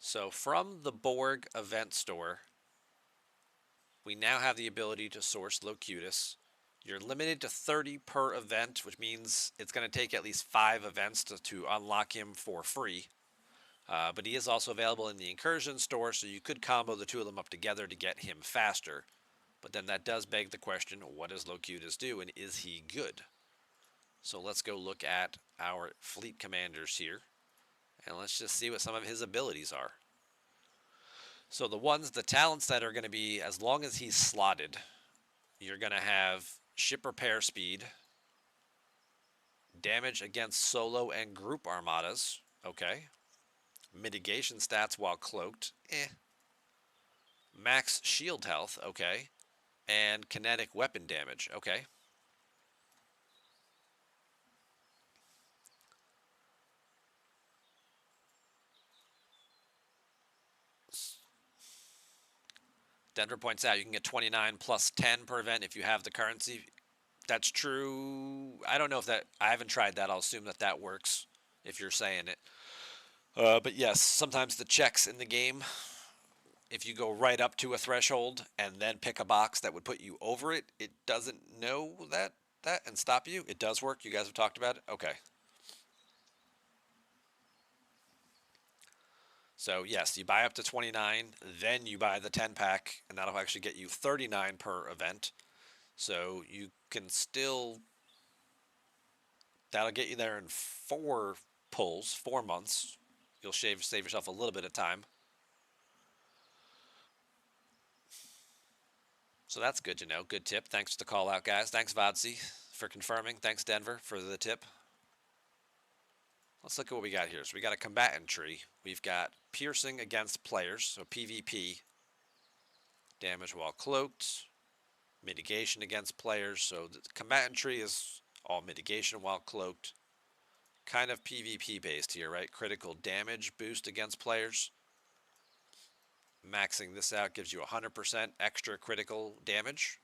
So from the Borg Event store, we now have the ability to source Locutus. You're limited to 30 per event, which means it's going to take at least 5 events to unlock him for free. But he is also available in the Incursion store, so you could combo the two of them up together to get him faster. But then that does beg the question, what does Locutus do, and is he good? So let's go look at our fleet commanders here, and let's just see what some of his abilities are. So the talents that are going to be, as long as he's slotted, you're going to have ship repair speed, damage against solo and group armadas, okay. Mitigation stats while cloaked, Max shield health, okay. And kinetic weapon damage, okay. Denver points out you can get 29 plus 10 per event if you have the currency. That's true. I don't know if that, I haven't tried that. I'll assume that that works if you're saying it. But yes, sometimes the checks in the game, if you go right up to a threshold and then pick a box that would put you over it, it doesn't know that and stop you. It does work. You guys have talked about it. Okay. So yes, you buy up to 29, then you buy the 10 pack, and that'll actually get you 39 per event. So you can still, that'll get you there in 4 pulls, 4 months. You'll save yourself a little bit of time. So that's good to know. Good tip. Thanks for the call out, guys. Thanks, Vodsy, for confirming. Thanks, Denver, for the tip. Let's look at what we got here. So we got a combatant tree. We've got piercing against players, so PvP. Damage while cloaked. Mitigation against players. So the combatant tree is all mitigation while cloaked. Kind of PvP based here, right? Critical damage boost against players. Maxing this out gives you 100% extra critical damage,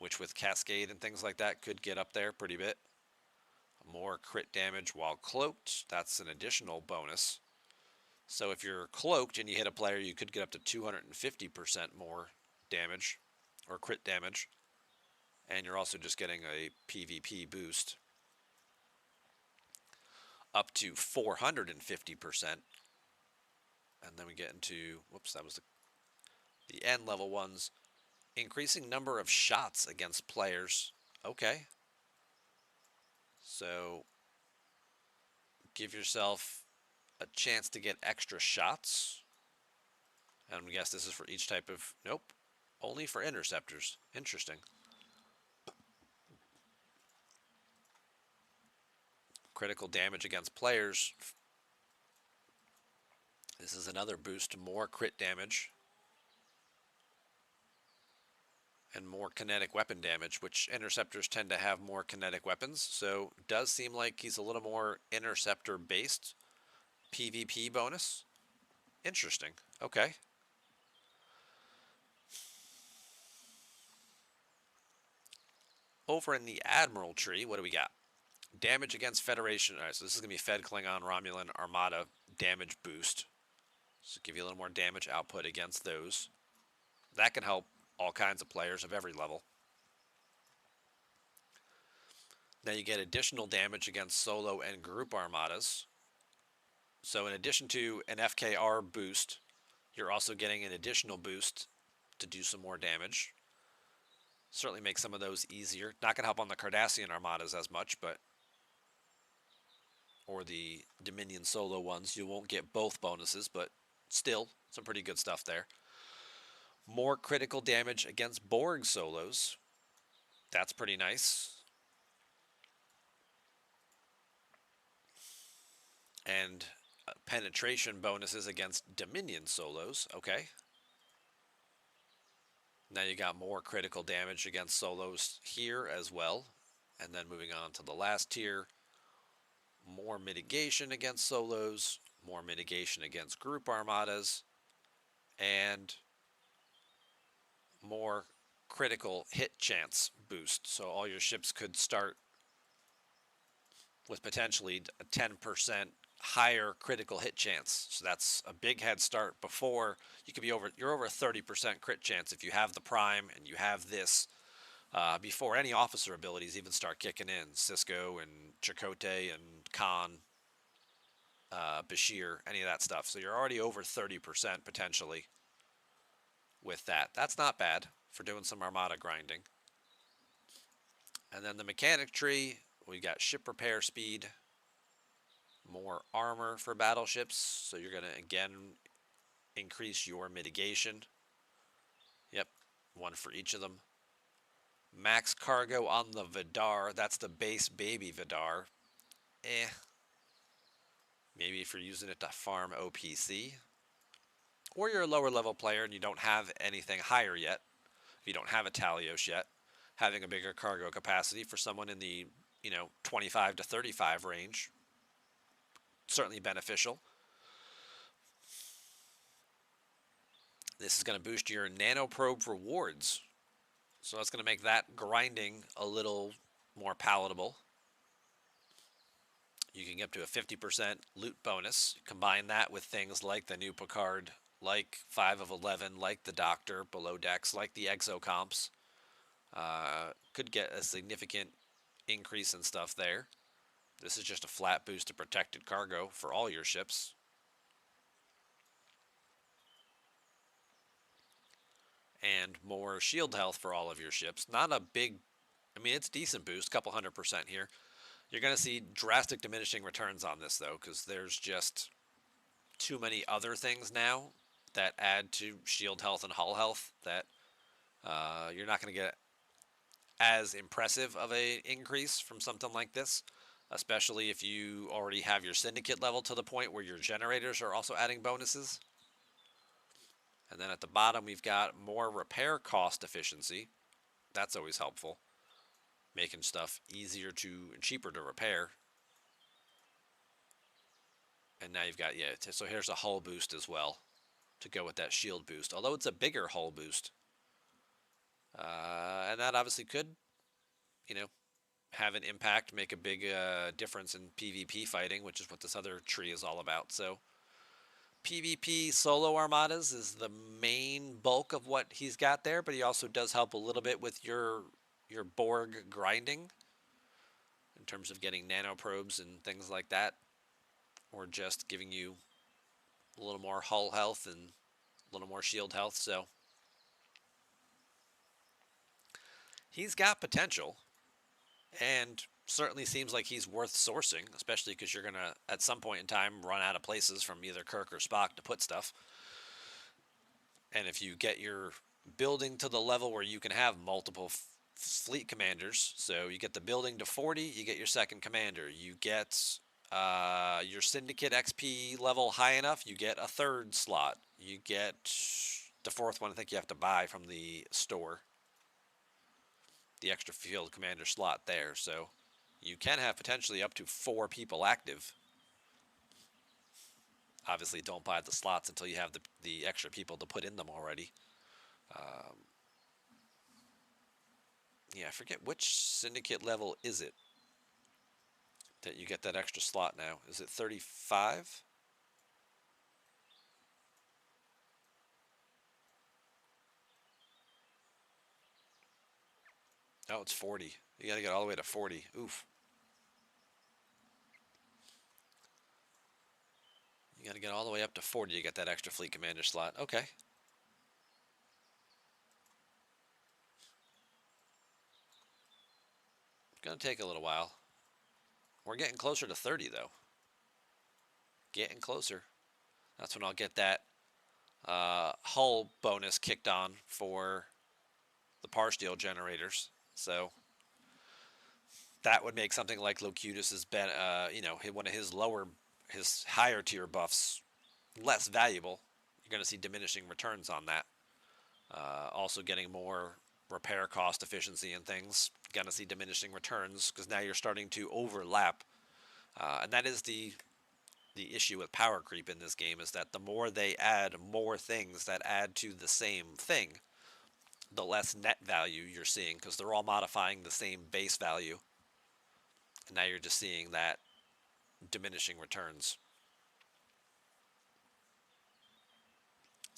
which with Cascade and things like that could get up there pretty bit. More crit damage while cloaked, that's an additional bonus. So if you're cloaked and you hit a player, you could get up to 250% more damage, or crit damage. And you're also just getting a PvP boost up to 450%. And then we get into, whoops, that was the end level ones. Increasing number of shots against players. Okay. So give yourself a chance to get extra shots. And I guess this is for each type of, nope, only for interceptors. Interesting. Critical damage against players. This is another boost to more crit damage. And more kinetic weapon damage, which interceptors tend to have more kinetic weapons. So it does seem like he's a little more interceptor based. PvP bonus. Interesting. Okay. Over in the Admiral tree, what do we got? Damage against Federation. All right, so this is going to be Fed, Klingon, Romulan, Armada damage boost. So give you a little more damage output against those. That can help all kinds of players of every level. Now you get additional damage against solo and group armadas. So in addition to an FKR boost, you're also getting an additional boost to do some more damage. Certainly makes some of those easier. Not going to help on the Cardassian armadas as much, but or the Dominion solo ones. You won't get both bonuses, but still some pretty good stuff there. More critical damage against Borg solos. That's pretty nice. And penetration bonuses against Dominion solos. Okay. Now you got more critical damage against solos here as well. And then moving on to the last tier, more mitigation against solos, more mitigation against group armadas, and more critical hit chance boost. So all your ships could start with potentially a 10% higher critical hit chance. So that's a big head start. Before, you're over a 30% crit chance if you have the prime and you have this before any officer abilities even start kicking in. Cisco and Chakotay and Khan, Bashir, any of that stuff. So you're already over 30% potentially with that. That's not bad for doing some Armada grinding. And then the mechanic tree, we got ship repair speed, more armor for battleships. So you're going to, again, increase your mitigation. Yep, one for each of them. Max cargo on the Vidar. That's the base baby Vidar. Maybe if you're using it to farm OPC. Or you're a lower level player and you don't have anything higher yet. If you don't have a Talios yet, having a bigger cargo capacity for someone in the 25 to 35 range, certainly beneficial. This is going to boost your nanoprobe rewards. So that's going to make that grinding a little more palatable. You can get up to a 50% loot bonus. Combine that with things like the new Picard, like 5 of 11, like the Doctor, below decks, like the exocomps. Could get a significant increase in stuff there. This is just a flat boost to protected cargo for all your ships. And more shield health for all of your ships. Not a big, it's decent boost, couple 100% here. You're going to see drastic diminishing returns on this, though, because there's just too many other things now that add to shield health and hull health that you're not going to get as impressive of an increase from something like this, especially if you already have your syndicate level to the point where your generators are also adding bonuses. And then at the bottom, we've got more repair cost efficiency. That's always helpful, making stuff easier and cheaper to repair. And now you've got, so here's a hull boost as well to go with that shield boost, although it's a bigger hull boost. And that obviously could, have an impact, make a big difference in PvP fighting, which is what this other tree is all about. So PvP solo armadas is the main bulk of what he's got there, but he also does help a little bit with your Borg grinding in terms of getting nanoprobes and things like that, or just giving you a little more hull health and a little more shield health. So he's got potential, and certainly seems like he's worth sourcing, especially because you're going to, at some point in time, run out of places from either Kirk or Spock to put stuff. And if you get your building to the level where you can have multiple fleet commanders, so you get the building to 40, you get your second commander. You get your syndicate XP level high enough, you get a third slot. You get the fourth one, I think you have to buy from the store, the extra field commander slot there. So you can have potentially up to 4 people active. Obviously, don't buy the slots until you have the extra people to put in them already. I forget which syndicate level is it that you get that extra slot now. Is it 35? No, it's 40. You got to get all the way to 40. Oof. You got to get all the way up to 40 to get that extra fleet commander slot. Okay. It's going to take a little while. We're getting closer to 30, though. Getting closer. That's when I'll get that hull bonus kicked on for the par steel generators. So that would make something like Locutus's, one of his higher tier buffs less valuable. You're going to see diminishing returns on that. Also getting more repair cost efficiency and things. Going to see diminishing returns because now you're starting to overlap. And that is the issue with power creep in this game, is that the more they add more things that add to the same thing, the less net value you're seeing, because they're all modifying the same base value. And now you're just seeing that diminishing returns.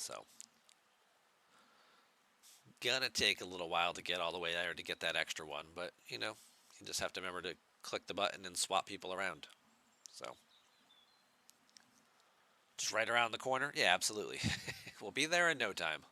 So, gonna take a little while to get all the way there to get that extra one, but you know, you just have to remember to click the button and swap people around. So, just right around the corner. Yeah, absolutely. We'll be there in no time.